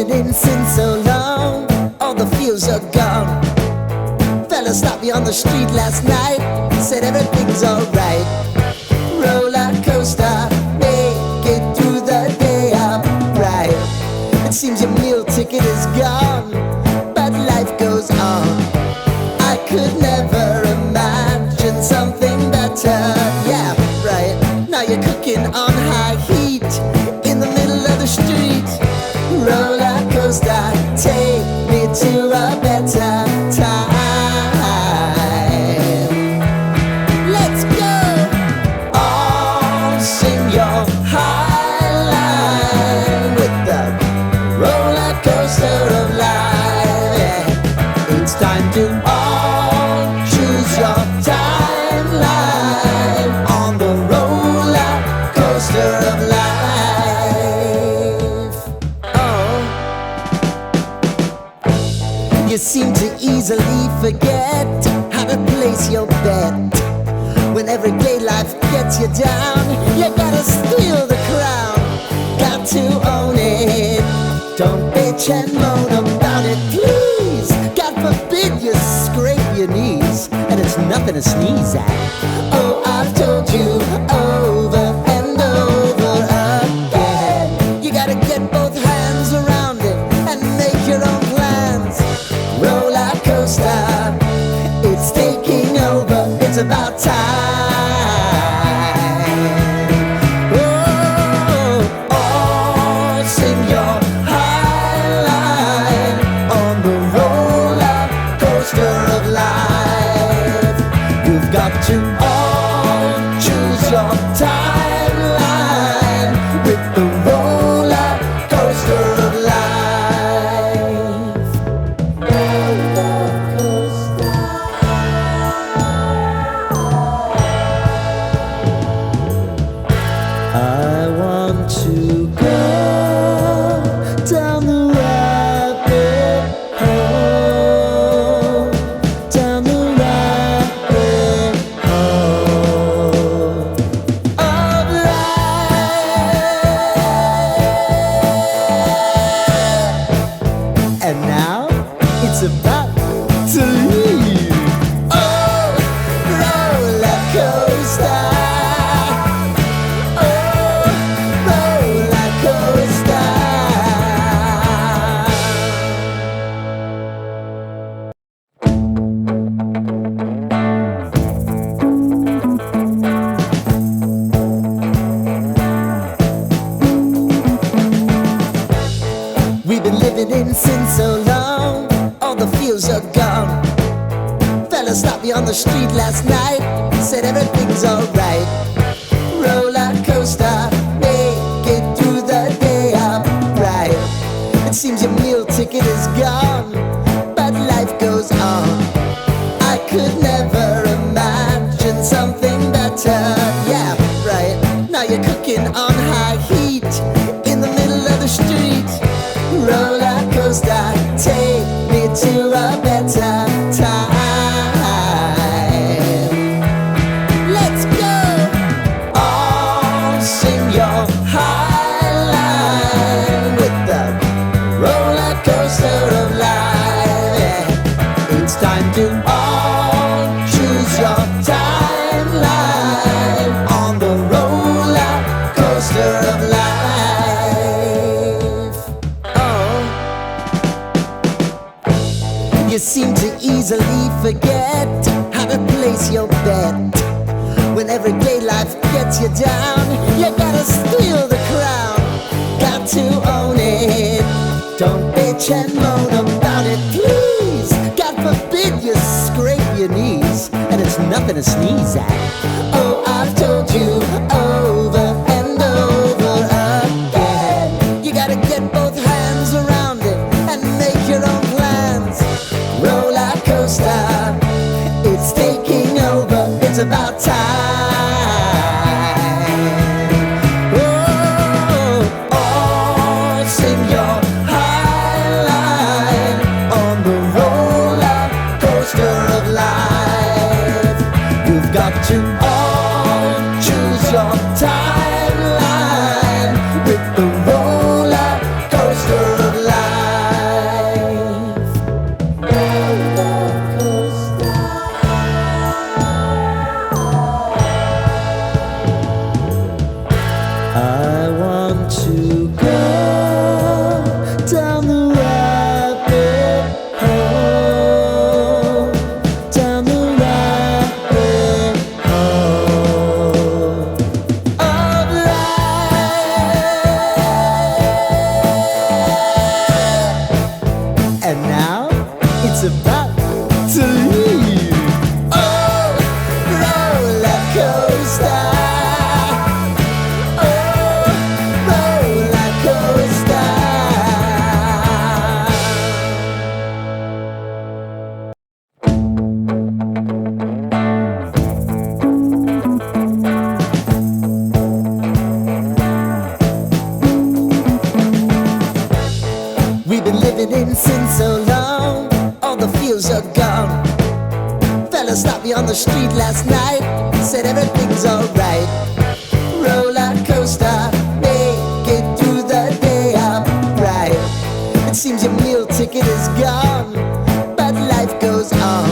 living in sin so long, all the feels are gone. Fella stopped me on the street last night, said everything's alright. Roller coaster, make it through the day upright. It seems your meal ticket is gone, but life goes on. I could never imagine something better. Yeah, right. Now you're cooking on high heat in the middle of the street. Roller coaster, take me to a better time. Let's go! All sing your high line with the roller coaster of life. Yeah. It's time to all choose your timeline on the roller coaster of life. You seem to easily forget how to place your bet. When everyday life gets you down, you gotta steal the crown. Got to own it. Don't bitch and moan about it, please. God forbid you scrape your knees, and it's nothing to sneeze at. Oh, I've told you over and over again, you gotta get both hands around it and make your own plans. Roller coaster, it's taking over, it's about time. Oh, all sing your high line on the roller coaster of life. You've got to all choose your timeline with the roller coaster of life. I want to go down the rabbit hole, down the rabbit hole of life. And now it's about to leave. Oh, roller coaster. We've been living in sin so long, all the feels are gone. Fella stopped me on the street last night, said everything's alright. Roller coaster, make it through the day upright. It seems your meal ticket is gone, but life goes on. I could never imagine something better. Yeah, right. Now you're cooking on high heat in the middle of the street. Roller coaster, take me to a better time. Let's go! All sing your high line with the roller coaster of life. Yeah. It's time to all choose your timeline on the roller coaster of life. You seem to easily forget how to place your bet. When everyday life gets you down, you gotta steal the crown. Got to own it. Don't bitch and moan about it, please. God forbid you scrape your knees, and it's nothing to sneeze at. Oh, I've told you over and over again, you gotta get both hands around it and make your own plans. Roller coaster, it's taking over, it's about time. Oh, all sing your high line on the roller coaster of life. You've got to I want to go down the rabbit hole, down the rabbit hole of life. And now it's about to leave. Oh, roller coaster. We've been living in sin so long, all the feels are gone. Fella stopped me on the street last night, said everything's alright. Roller coaster, make it through the day upright. It seems your meal ticket is gone, but life goes on.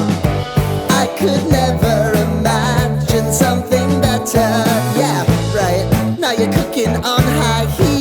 I could never imagine something better. Yeah, right, now you're cooking on high heat.